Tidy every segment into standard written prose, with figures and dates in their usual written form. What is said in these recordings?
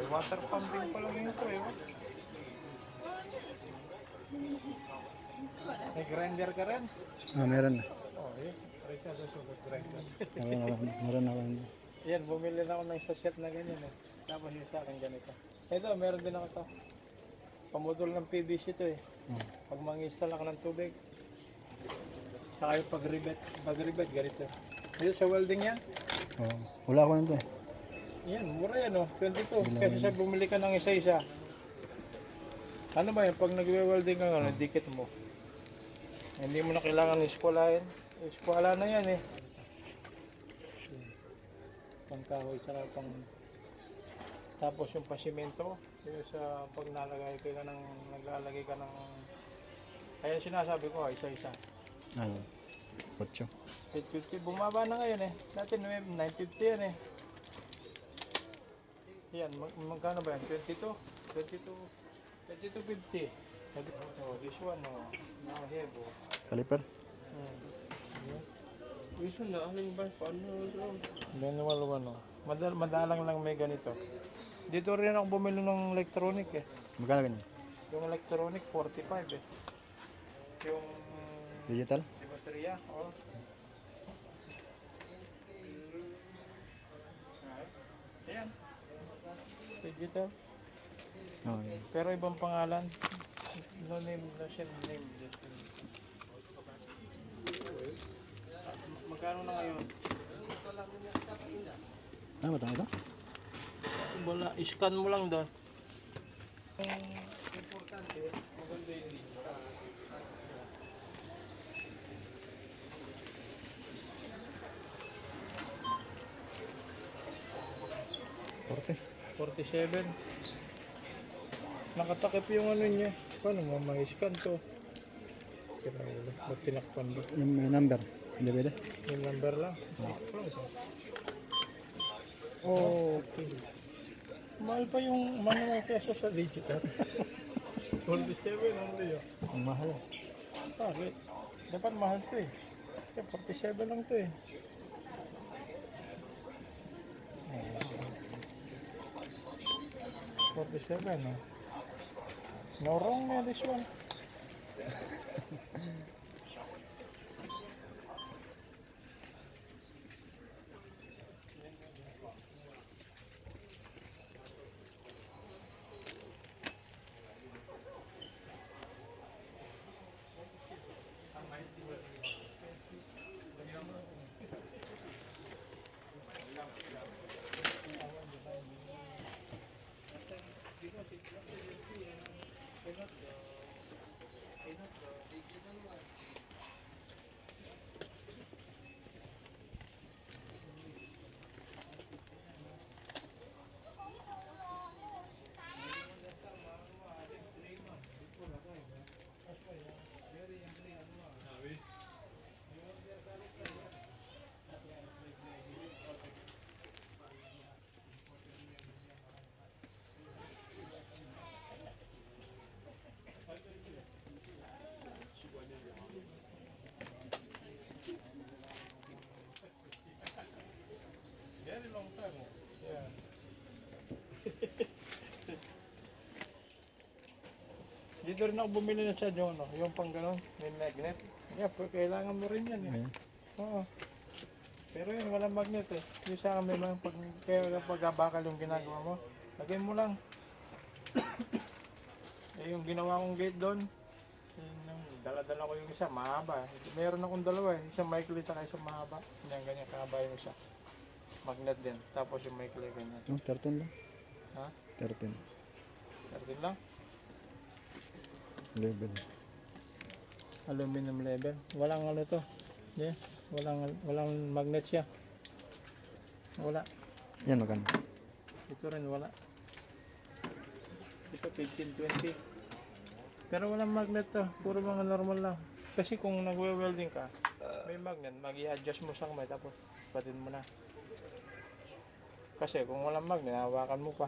Water pumping pa lang ito eh. May grinder ka rin? Meron na. Oh, yun. Try ka sa sugat grinder. Meron ako. Yan, bumili na ako ng sachet na ganyan eh. Tapos yung sa akin ganito. Ito, meron din ako to. Pamudol ng PVC to eh. Pag mag-install ako ng tubig. Saka yung pag-rivet, ganito. Dito sa welding yan. Wala ako nito eh. Yan, mura yan oh. 22. Kasi sa bumili ka ng isa-isa. Ano ba yan? Pag nagwe-welding ka nga, dikit mo. Hindi mo na kailangan iskwalahin. Iskwala na yan eh. Pangkahoy, saka pang... Tapos yung pasimento, yung sa pag naglalagay ka ng... Kaya sinasabi ko, isa-isa. Ayun. 8. 850, bumaba na ngayon eh. Dati 950 yan eh. Yan, magkano ba yan? 22? 2250. Oh, this one, oh. Now here, oh. Kaliper. Iso na, aling ba? Paano ito? Manual, ano. Madalang lang may ganito. Dito rin ako bumili ng electronic eh. Magkano ganyan? Yung electronic, 45 eh. Yung... Digital? Di baterya, oh. Ayan. Digital. Okay. Pero ibang pangalan. No name, no shell name. Magkano na ngayon? Ano ba ito? Wala, scan mo lang doon. Importante, maganda yun. Porte. 47. Nakatakip yung ano niya. Paano mo ma-scan to? Ba't tinakpan ba? Yung may number. Hindi pwede? Yung number lang? Oh, okay. Mahal pa yung manual kesa sa digital. 47 only yun. Ang mahal. Bakit? Dapat mahal to eh. Kaya 47 lang to eh. Oh. 47 no? No wrong man this one. Very long time. Yeah. Dito rin ako bumili na siya yung, yung pang gano'n, may magnet. Yeah, kailangan mo rin yan eh. Ayan. Oo. Pero yun, walang magnet eh. Yung sa akin may mga kaya pag-abakal yung ginagawa mo, lagay mo lang. Eh yung ginawa kong gate doon, dala-dala ko yung isa, mahaba. Meron akong dalawa eh, isang maikli at isang mahaba. Ganyan kahaba yung isa. Magnet din, tapos yung maikli ganyan. 13 lang. Ha? 13. 13 lang? Level. Aluminum level. Walang ano to. Yeah, walang magnet siya. Wala. Yan magkano? Ito rin wala. Ito 1520. Pero walang magnet to. Puro mga normal lang. Kasi kung nagwe-welding ka, may magnet, mag-i-adjust mo sa kamay tapos patin mo na. Kasi kung walang magnet, hawakan mo pa.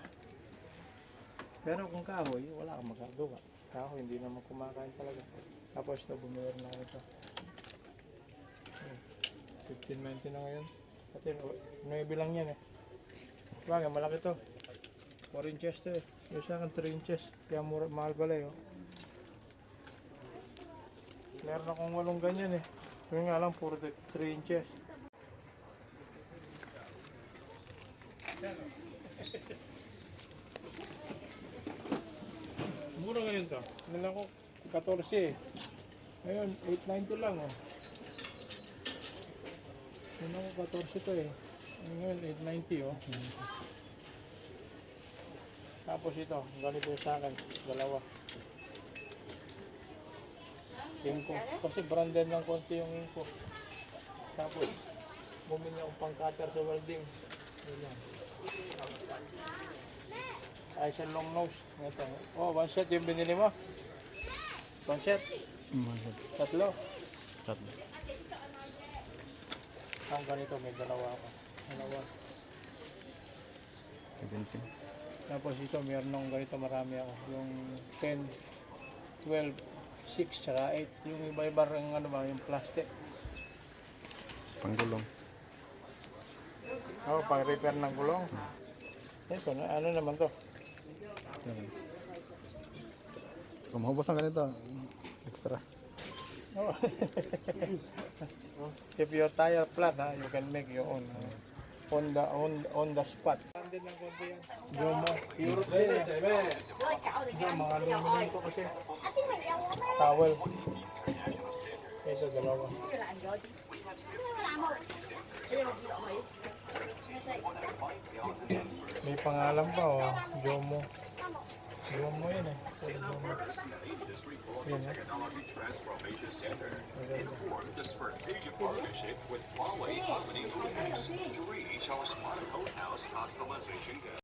Pero kung kahoy, wala kang magagawa. Kahoy, hindi naman kumakain talaga. Tapos ito, bumili na ako ito. 1590 na ngayon. Pati, 9 lang yan eh. Bagay, malaki to. 4 inches to eh. Yung sa akin 3 inches. Kaya mura, mahal pala eh. Oh. Meron akong 8 ganyan eh. Yung nga lang, puro 3 inches. Mura ngayon to. Nila ko 14 eh. Ngayon, 8.90 lang oh. Nila ko 14 to eh. Ngayon, 8.90 oh. Tapos ito, ganito yung sa akin. Dalawa. Inko. Kasi branded ng konti yung inko. Tapos, bumili akong pang-cutter sa welding. Ayan. Ay, sa long nose. Ito. Oh, 1 set yung binili mo. 1 set. Tatlo. Tatlo. Ang ganito, may dalawa ako. Dalawa. 17. Tapos ito, meron ng ganito marami ako. Yung 10, 12, 6, tsaka 8. Yung iba-iba yung ano ba, yung plastic. Panggulong. Oh, pang repair ng gulong. Ito, ano naman to? Yan. Kung mahubos ng ganito, extra. Oh. If your tire flat, ha, you can make your own. On the spot. Branded ng konti yan. Jomo. Europe din eh. Ito, mga aluminum ko kasi. Towel. Ito, dalawa. May pangalan pa oh. Jomo. Jomo yan eh. Jomo. Yan eh. Maganda.